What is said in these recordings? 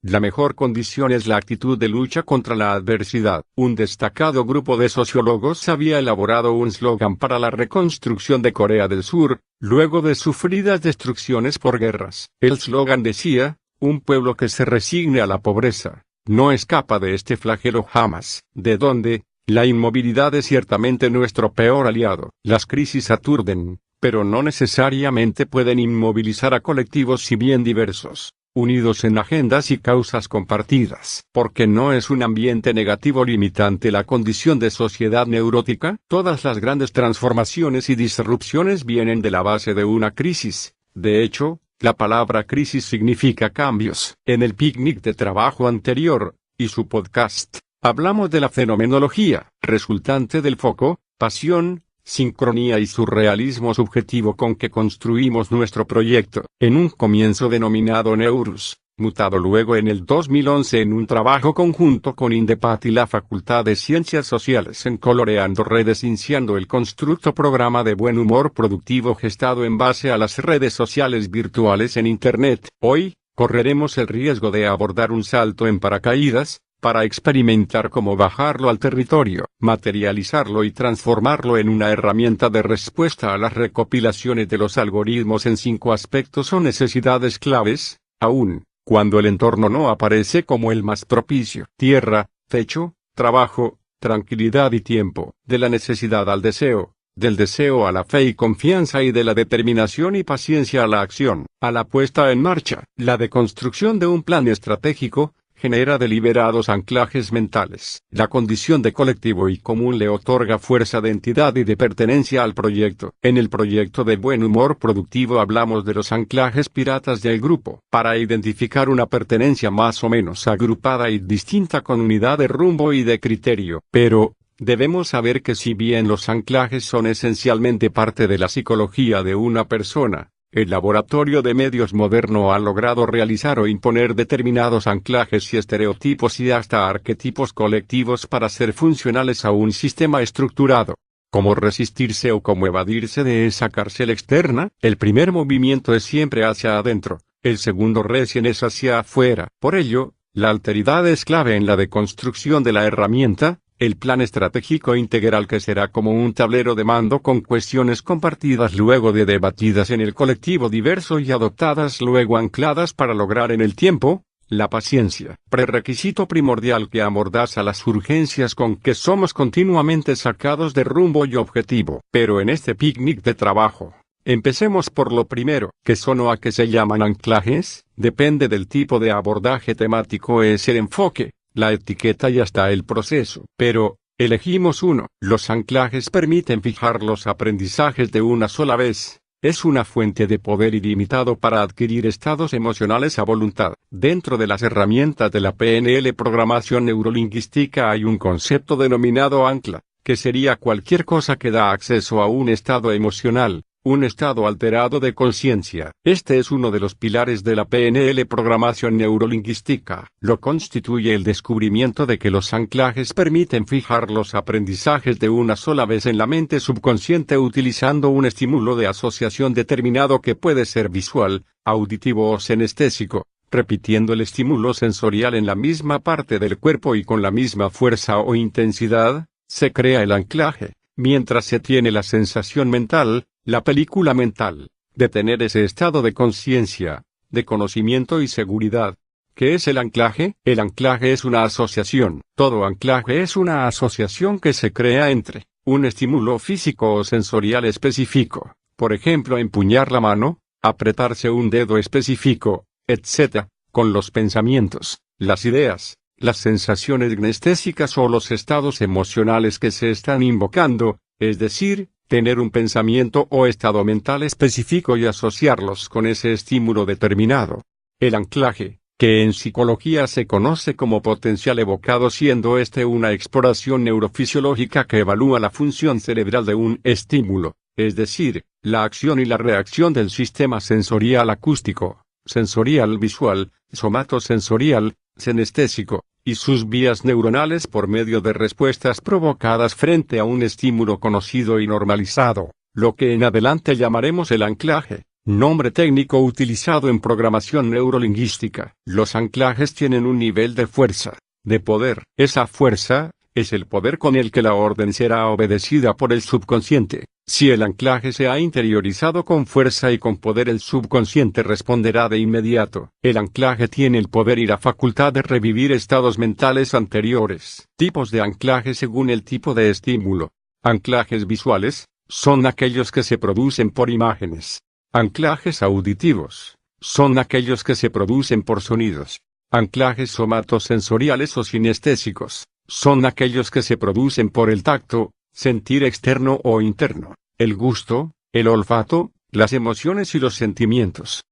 La mejor condición es la actitud de lucha contra la adversidad. Un destacado grupo de sociólogos había elaborado un slogan para la reconstrucción de Corea del Sur, luego de sufridas destrucciones por guerras. El slogan decía: un pueblo que se resigne a la pobreza no escapa de este flagelo jamás. ¿De dónde? La inmovilidad es ciertamente nuestro peor aliado. Las crisis aturden, pero no necesariamente pueden inmovilizar a colectivos si bien diversos, unidos en agendas y causas compartidas. Porque no es un ambiente negativo limitante la condición de sociedad neurótica. Todas las grandes transformaciones y disrupciones vienen de la base de una crisis. De hecho, la palabra crisis significa cambios. En el picnic de trabajo anterior, y su podcast, hablamos de la fenomenología, resultante del foco, pasión, sincronía y surrealismo subjetivo con que construimos nuestro proyecto, en un comienzo denominado Neurus, mutado luego en el 2011 en un trabajo conjunto con Indepat y la Facultad de Ciencias Sociales en Coloreando Redes, iniciando el constructo programa de buen humor productivo gestado en base a las redes sociales virtuales en Internet. Hoy, correremos el riesgo de abordar un salto en paracaídas, para experimentar cómo bajarlo al territorio, materializarlo y transformarlo en una herramienta de respuesta a las recopilaciones de los algoritmos en 5 aspectos o necesidades claves, aún cuando el entorno no aparece como el más propicio. Tierra, techo, trabajo, tranquilidad y tiempo. De la necesidad al deseo, del deseo a la fe y confianza y de la determinación y paciencia a la acción, a la puesta en marcha. La deconstrucción de un plan estratégico genera deliberados anclajes mentales. La condición de colectivo y común le otorga fuerza de entidad y de pertenencia al proyecto. En el proyecto de buen humor productivo hablamos de los anclajes piratas del grupo, para identificar una pertenencia más o menos agrupada y distinta con unidad de rumbo y de criterio. Pero, debemos saber que si bien los anclajes son esencialmente parte de la psicología de una persona, el laboratorio de medios moderno ha logrado realizar o imponer determinados anclajes y estereotipos y hasta arquetipos colectivos para ser funcionales a un sistema estructurado. ¿Cómo resistirse o cómo evadirse de esa cárcel externa? El primer movimiento es siempre hacia adentro, el segundo recién es hacia afuera. Por ello, la alteridad es clave en la deconstrucción de la herramienta, el plan estratégico integral, que será como un tablero de mando con cuestiones compartidas luego de debatidas en el colectivo diverso y adoptadas luego ancladas para lograr en el tiempo, la paciencia. Prerequisito primordial que amordaza las urgencias con que somos continuamente sacados de rumbo y objetivo. Pero en este picnic de trabajo, empecemos por lo primero, ¿qué son o a qué se llaman anclajes? Depende del tipo de abordaje temático, es el enfoque, la etiqueta y hasta el proceso. Pero, elegimos uno. Los anclajes permiten fijar los aprendizajes de una sola vez. Es una fuente de poder ilimitado para adquirir estados emocionales a voluntad. Dentro de las herramientas de la PNL programación neurolingüística hay un concepto denominado ancla, que sería cualquier cosa que da acceso a un estado emocional, un estado alterado de conciencia. Este es uno de los pilares de la PNL programación neurolingüística. Lo constituye el descubrimiento de que los anclajes permiten fijar los aprendizajes de una sola vez en la mente subconsciente utilizando un estímulo de asociación determinado que puede ser visual, auditivo o senestésico, repitiendo el estímulo sensorial en la misma parte del cuerpo y con la misma fuerza o intensidad, se crea el anclaje, mientras se tiene la sensación mental, la película mental, de tener ese estado de conciencia, de conocimiento y seguridad. ¿Qué es el anclaje? El anclaje es una asociación. Todo anclaje es una asociación que se crea entre un estímulo físico o sensorial específico, por ejemplo empuñar la mano, apretarse un dedo específico, etc., con los pensamientos, las ideas, las sensaciones kinestésicas o los estados emocionales que se están invocando, es decir, tener un pensamiento o estado mental específico y asociarlos con ese estímulo determinado. El anclaje, que en psicología se conoce como potencial evocado, siendo este una exploración neurofisiológica que evalúa la función cerebral de un estímulo, es decir, la acción y la reacción del sistema sensorial acústico, sensorial visual, somatosensorial, senestésico, y sus vías neuronales por medio de respuestas provocadas frente a un estímulo conocido y normalizado, lo que en adelante llamaremos el anclaje. nombre técnico utilizado en programación neurolingüística. Los anclajes tienen un nivel de fuerza, de poder. Esa fuerza es el poder con el que la orden será obedecida por el subconsciente. Si el anclaje se ha interiorizado con fuerza y con poder, el subconsciente responderá de inmediato. El anclaje tiene el poder y la facultad de revivir estados mentales anteriores. Tipos de anclaje según el tipo de estímulo. Anclajes visuales son aquellos que se producen por imágenes. Anclajes auditivos son aquellos que se producen por sonidos. Anclajes somatosensoriales o sinestésicos son aquellos que se producen por el tacto, sentir externo o interno, el gusto, el olfato, las emociones y los sentimientos.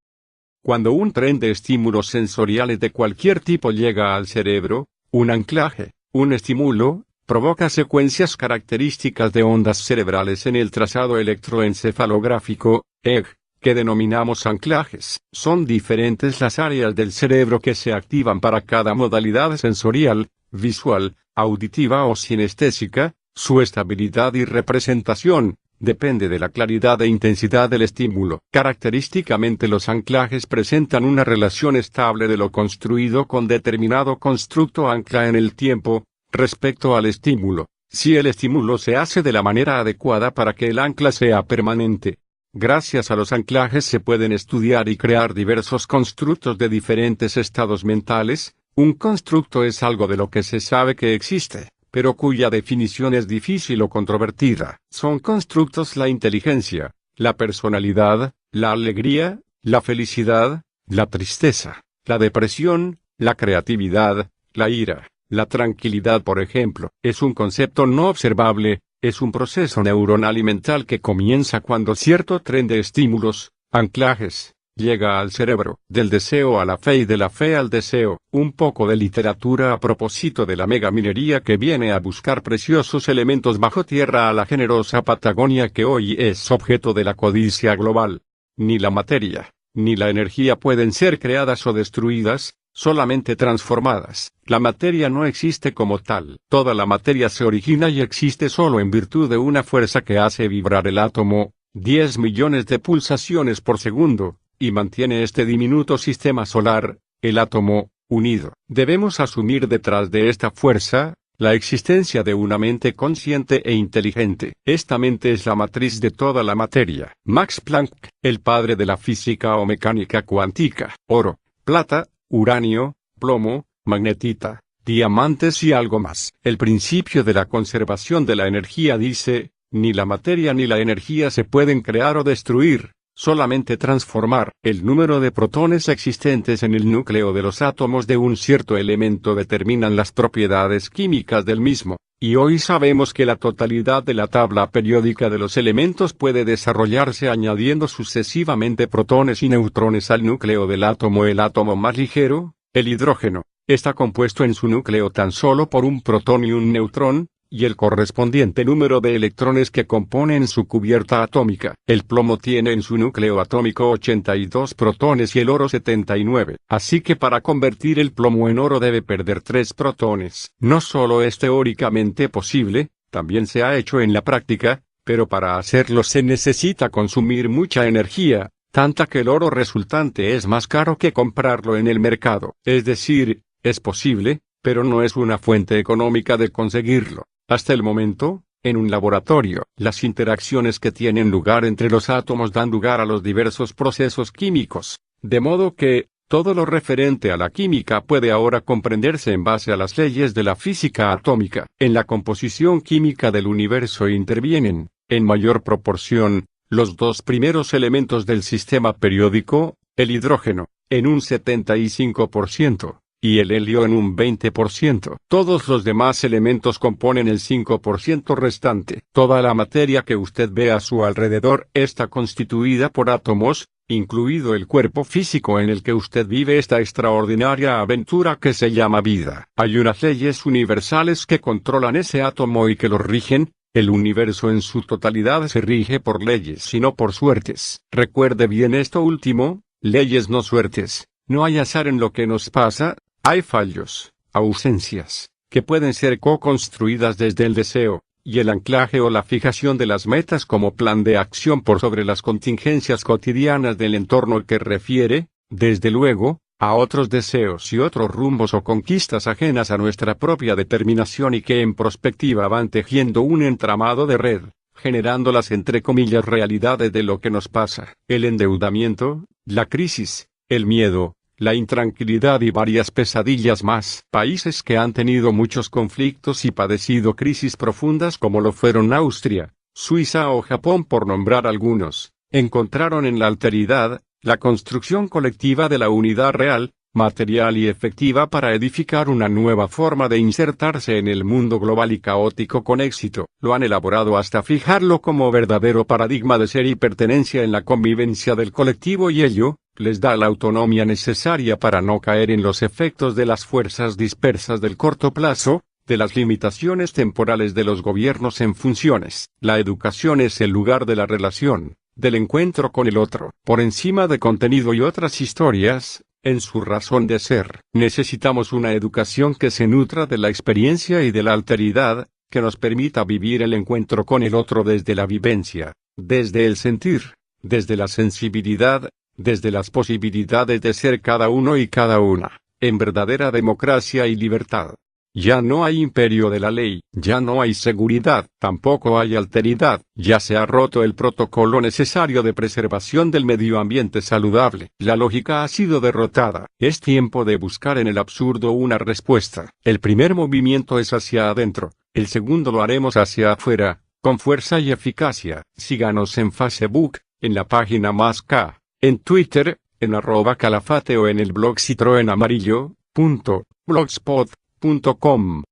Cuando un tren de estímulos sensoriales de cualquier tipo llega al cerebro, un anclaje, un estímulo, provoca secuencias características de ondas cerebrales en el trazado electroencefalográfico, EEG, que denominamos anclajes. Son diferentes las áreas del cerebro que se activan para cada modalidad sensorial, visual, auditiva o sinestésica. Su estabilidad y representación depende de la claridad e intensidad del estímulo. Característicamente, los anclajes presentan una relación estable de lo construido con determinado constructo ancla en el tiempo, respecto al estímulo, si el estímulo se hace de la manera adecuada para que el ancla sea permanente. Gracias a los anclajes se pueden estudiar y crear diversos constructos de diferentes estados mentales. Un constructo es algo de lo que se sabe que existe, pero cuya definición es difícil o controvertida. Son constructos la inteligencia, la personalidad, la alegría, la felicidad, la tristeza, la depresión, la creatividad, la ira, la tranquilidad, por ejemplo. Es un concepto no observable, es un proceso neuronal y mental que comienza cuando cierto tren de estímulos, anclajes, llega al cerebro. Del deseo a la fe y de la fe al deseo. Un poco de literatura a propósito de la megaminería que viene a buscar preciosos elementos bajo tierra a la generosa Patagonia que hoy es objeto de la codicia global. Ni la materia, ni la energía pueden ser creadas o destruidas, solamente transformadas. La materia no existe como tal. Toda la materia se origina y existe solo en virtud de una fuerza que hace vibrar el átomo, 10 millones de pulsaciones por segundo, y mantiene este diminuto sistema solar, el átomo, unido. Debemos asumir detrás de esta fuerza, la existencia de una mente consciente e inteligente. Esta mente es la matriz de toda la materia. Max Planck, el padre de la física o mecánica cuántica. Oro, plata, uranio, plomo, magnetita, diamantes y algo más. El principio de la conservación de la energía dice, ni la materia ni la energía se pueden crear o destruir, solamente transformar. El número de protones existentes en el núcleo de los átomos de un cierto elemento determinan las propiedades químicas del mismo, y hoy sabemos que la totalidad de la tabla periódica de los elementos puede desarrollarse añadiendo sucesivamente protones y neutrones al núcleo del átomo. El átomo más ligero, el hidrógeno, está compuesto en su núcleo tan solo por un protón y un neutrón, y el correspondiente número de electrones que componen su cubierta atómica. El plomo tiene en su núcleo atómico 82 protones y el oro 79. Así que para convertir el plomo en oro debe perder 3 protones. No solo es teóricamente posible, también se ha hecho en la práctica, pero para hacerlo se necesita consumir mucha energía, tanta que el oro resultante es más caro que comprarlo en el mercado. Es decir, es posible, pero no es una fuente económica de conseguirlo. Hasta el momento, en un laboratorio, las interacciones que tienen lugar entre los átomos dan lugar a los diversos procesos químicos, de modo que, todo lo referente a la química puede ahora comprenderse en base a las leyes de la física atómica. En la composición química del universo intervienen, en mayor proporción, los dos primeros elementos del sistema periódico, el hidrógeno, en un 75%. Y el helio en un 20%. Todos los demás elementos componen el 5% restante. Toda la materia que usted ve a su alrededor está constituida por átomos, incluido el cuerpo físico en el que usted vive esta extraordinaria aventura que se llama vida. Hay unas leyes universales que controlan ese átomo y que lo rigen. El universo en su totalidad se rige por leyes y no por suertes. Recuerde bien esto último, leyes no suertes. No hay azar en lo que nos pasa. Hay fallos, ausencias, que pueden ser co-construidas desde el deseo, y el anclaje o la fijación de las metas como plan de acción por sobre las contingencias cotidianas del entorno que refiere, desde luego, a otros deseos y otros rumbos o conquistas ajenas a nuestra propia determinación y que en prospectiva van tejiendo un entramado de red, generando las entre comillas realidades de lo que nos pasa. El endeudamiento, la crisis, el miedo, la intranquilidad y varias pesadillas más. Países que han tenido muchos conflictos y padecido crisis profundas como lo fueron Austria, Suiza o Japón por nombrar algunos, encontraron en la alteridad, la construcción colectiva de la unidad real, material y efectiva para edificar una nueva forma de insertarse en el mundo global y caótico con éxito. Lo han elaborado hasta fijarlo como verdadero paradigma de ser y pertenencia en la convivencia del colectivo y ello, les da la autonomía necesaria para no caer en los efectos de las fuerzas dispersas del corto plazo, de las limitaciones temporales de los gobiernos en funciones. La educación es el lugar de la relación, del encuentro con el otro. Por encima de contenido y otras historias, en su razón de ser, necesitamos una educación que se nutra de la experiencia y de la alteridad, que nos permita vivir el encuentro con el otro desde la vivencia, desde el sentir, desde la sensibilidad, desde las posibilidades de ser cada uno y cada una, en verdadera democracia y libertad. Ya no hay imperio de la ley, ya no hay seguridad, tampoco hay alteridad, ya se ha roto el protocolo necesario de preservación del medio ambiente saludable. La lógica ha sido derrotada. Es tiempo de buscar en el absurdo una respuesta. El primer movimiento es hacia adentro, el segundo lo haremos hacia afuera, con fuerza y eficacia. Síganos en Facebook, en la página Más K, en Twitter, en @calafate o en el blog citroenamarillo.blogspot.com.